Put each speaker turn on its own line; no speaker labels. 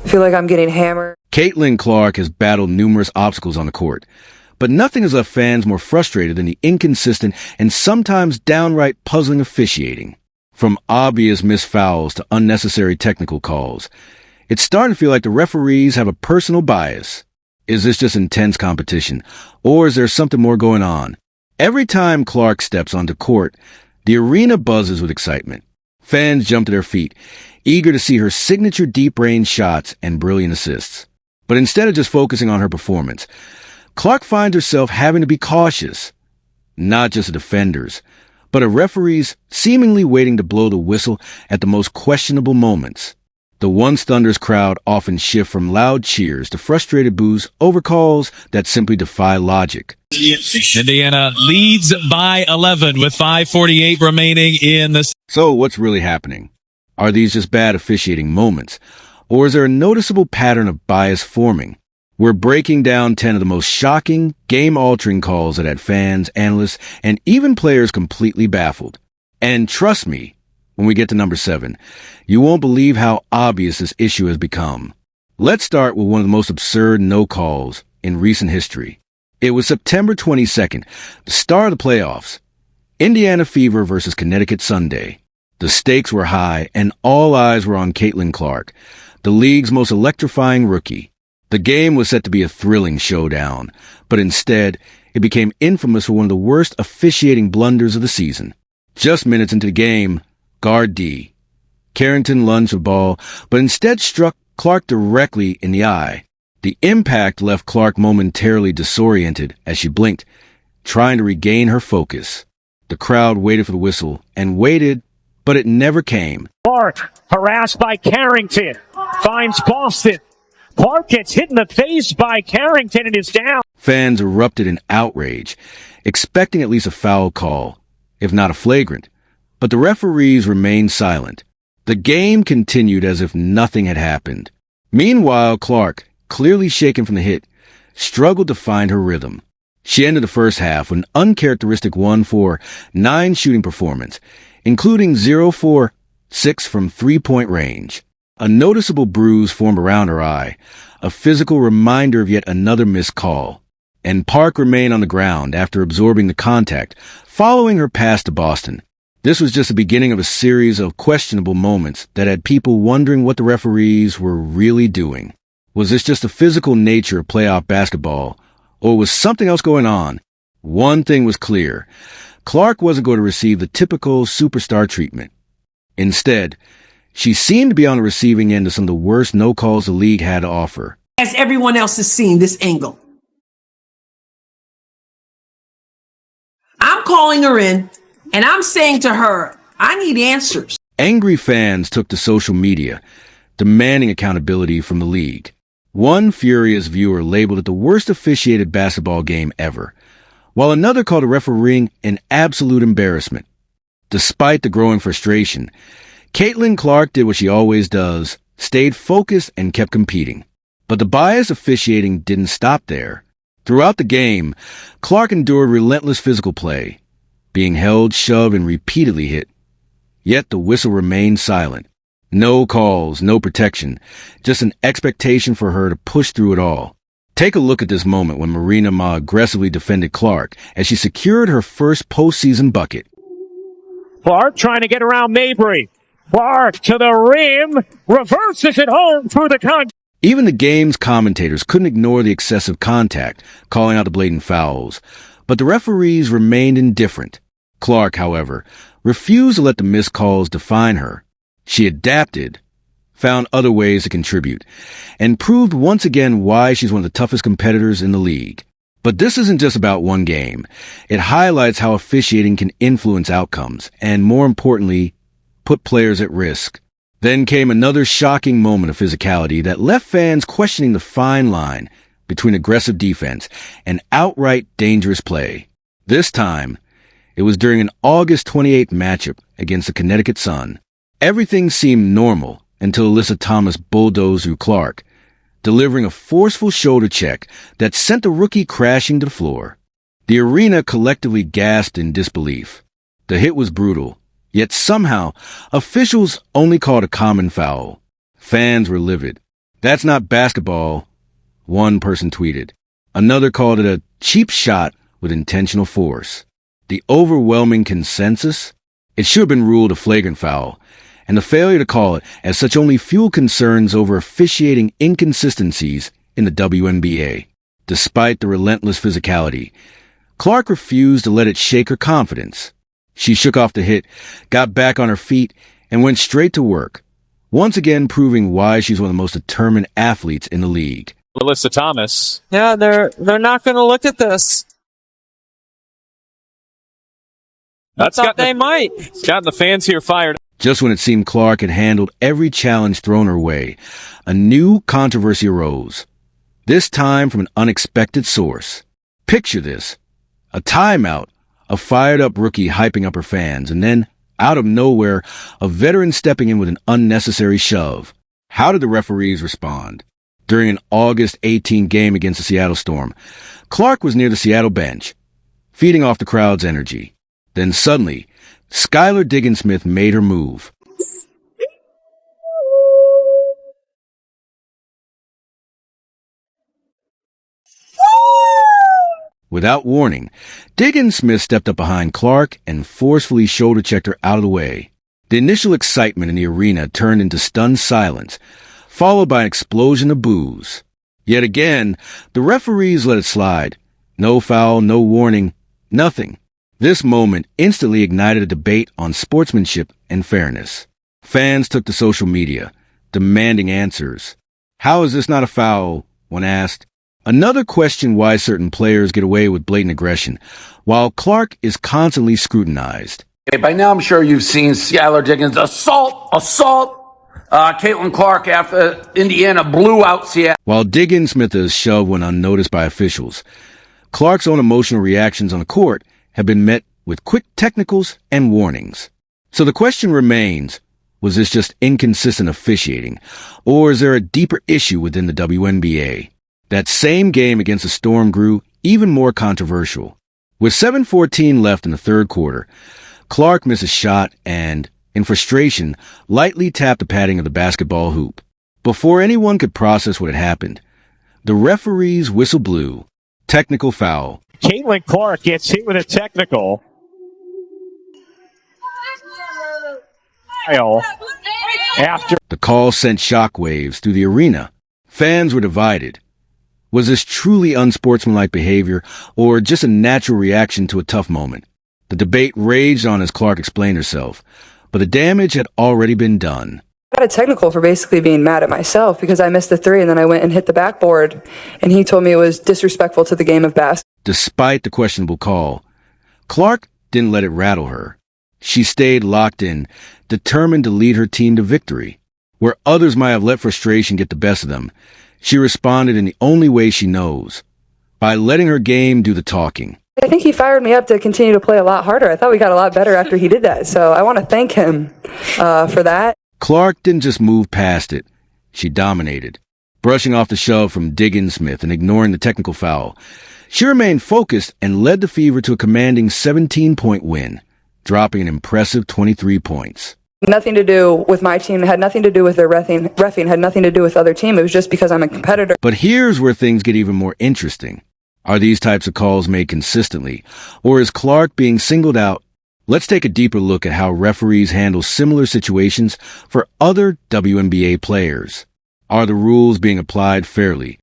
I feel like I'm getting hammered.
Caitlin Clark has battled numerous obstacles on the court, but nothing has left fans more frustrated than the inconsistent and sometimes downright puzzling officiating. From obvious missed fouls to unnecessary technical calls, it's starting to feel like the referees have a personal bias. Is this just intense competition, or is there something more going on? Every time Clark steps onto court, the arena buzzes with excitement. Fans jump to their feet, eager to see her signature deep-range shots and brilliant assists. But instead of just focusing on her performance, Clark finds herself having to be cautious, not just of defenders, but of referees seemingly waiting to blow the whistle at the most questionable moments. The once thunderous crowd often shift from loud cheers to frustrated boos over calls that simply defy logic.
Indiana leads by 11 with 5:48 remaining in the...
So what's really happening? Are these just bad officiating moments? Or is there a noticeable pattern of bias forming? We're breaking down 10 of the most shocking, game-altering calls that had fans, analysts, and even players completely baffled. And trust me, when we get to number 7, you won't believe how obvious this issue has become. Let's start with one of the most absurd no-calls in recent history. It was September 22nd, the start of the playoffs. Indiana Fever versus Connecticut Sunday. The stakes were high, and all eyes were on Caitlin Clark, the league's most electrifying rookie. The game was set to be a thrilling showdown, but instead, it became infamous for one of the worst officiating blunders of the season. Just minutes into the game, guard D. Carrington lunged the ball, but instead struck Clark directly in the eye. The impact left Clark momentarily disoriented as she blinked, trying to regain her focus. The crowd waited for the whistle and waited, but it never came.
Clark, harassed by Carrington, finds Boston. Clark gets hit in the face by Carrington and is down.
Fans erupted in outrage, expecting at least a foul call, if not a flagrant. But the referees remained silent. The game continued as if nothing had happened. Meanwhile, Clark, clearly shaken from the hit, struggled to find her rhythm. She ended the first half with an uncharacteristic 1-for-9 shooting performance, including 0-for-6 from three-point range. A noticeable bruise formed around her eye, a physical reminder of yet another missed call. And Park remained on the ground after absorbing the contact, following her pass to Boston. This was just the beginning of a series of questionable moments that had people wondering what the referees were really doing. Was this just the physical nature of playoff basketball, or was something else going on? One thing was clear. Clark wasn't going to receive the typical superstar treatment. Instead, she seemed to be on the receiving end of some of the worst no-calls the league had to offer.
As everyone else has seen this angle. I'm calling her in, and I'm saying to her, I need answers.
Angry fans took to social media, demanding accountability from the league. One furious viewer labeled it the worst officiated basketball game ever, while another called the refereeing an absolute embarrassment. Despite the growing frustration, Caitlin Clark did what she always does, stayed focused and kept competing. But the biased officiating didn't stop there. Throughout the game, Clark endured relentless physical play, being held, shoved, and repeatedly hit. Yet the whistle remained silent. No calls, no protection, just an expectation for her to push through it all. Take a look at this moment when Marina Ma aggressively defended Clark as she secured her first postseason bucket.
Clark trying to get around Mabry. Clark to the rim, reverses it home through the contact.
Even the game's commentators couldn't ignore the excessive contact, calling out the blatant fouls. But the referees remained indifferent. Clark, however, refused to let the missed calls define her. She adapted, found other ways to contribute, and proved once again why she's one of the toughest competitors in the league. But this isn't just about one game. It highlights how officiating can influence outcomes, and more importantly, put players at risk. Then came another shocking moment of physicality that left fans questioning the fine line between aggressive defense and outright dangerous play. This time, it was during an August 28th matchup against the Connecticut Sun. Everything seemed normal until Alyssa Thomas bulldozed through Clark, delivering a forceful shoulder check that sent the rookie crashing to the floor. The arena collectively gasped in disbelief. The hit was brutal, yet somehow officials only called a common foul. Fans were livid. "That's not basketball," one person tweeted. Another called it a cheap shot with intentional force. The overwhelming consensus? It should have been ruled a flagrant foul, and the failure to call it as such only fueled concerns over officiating inconsistencies in the WNBA. Despite the relentless physicality, Clark refused to let it shake her confidence. She shook off the hit, got back on her feet, and went straight to work, once again proving why she's one of the most determined athletes in the league.
Alyssa Thomas.
Yeah, they're not going to look at this.
That's
thought they might.
Gotten the fans here fired.
Just when it seemed Clark had handled every challenge thrown her way, a new controversy arose. This time from an unexpected source. Picture this. A timeout, a fired-up rookie hyping up her fans, and then, out of nowhere, a veteran stepping in with an unnecessary shove. How did the referees respond? During an August 18 game against the Seattle Storm, Clark was near the Seattle bench, feeding off the crowd's energy. Then suddenly, Skylar Diggins-Smith made her move. Without warning, Diggins-Smith stepped up behind Clark and forcefully shoulder-checked her out of the way. The initial excitement in the arena turned into stunned silence, followed by an explosion of boos. Yet again, the referees let it slide. No foul, no warning, nothing. This moment instantly ignited a debate on sportsmanship and fairness. Fans took to social media, demanding answers. How is this not a foul? One asked. Another questioned why certain players get away with blatant aggression, while Clark is constantly scrutinized.
Okay, by now I'm sure you've seen Skylar Diggins assault. Caitlin Clark after Indiana blew out Seattle.
While Diggins-Smith's shove went unnoticed by officials, Clark's own emotional reactions on the court have been met with quick technicals and warnings. So the question remains, was this just inconsistent officiating, or is there a deeper issue within the WNBA? That same game against the Storm grew even more controversial. With 7:14 left in the third quarter, Clark missed a shot and, in frustration, lightly tapped the padding of the basketball hoop. Before anyone could process what had happened, the referee's whistle blew. Technical foul.
Caitlin Clark gets hit with a technical. After
The call sent shockwaves through the arena. Fans were divided. Was this truly unsportsmanlike behavior, or just a natural reaction to a tough moment? The debate raged on as Clark explained herself, but the damage had already been done.
I got a technical for basically being mad at myself because I missed the three and then I went and hit the backboard, and he told me it was disrespectful to the game of basketball.
Despite the questionable call, Clark didn't let it rattle her. She stayed locked in, determined to lead her team to victory. Where others might have let frustration get the best of them, she responded in the only way she knows, by letting her game do the talking.
I think he fired me up to continue to play a lot harder. I thought we got a lot better after he did that, so I want to thank him for that.
Clark didn't just move past it. She dominated, brushing off the shove from Diggins-Smith and ignoring the technical foul. She remained focused and led the Fever to a commanding 17-point win, dropping an impressive 23 points.
Nothing to do with my team. It had nothing to do with their reffing. Had nothing to do with other team. It was just because I'm a competitor.
But here's where things get even more interesting. Are these types of calls made consistently, or is Clark being singled out? Let's take a deeper look at how referees handle similar situations for other WNBA players. Are the rules being applied fairly?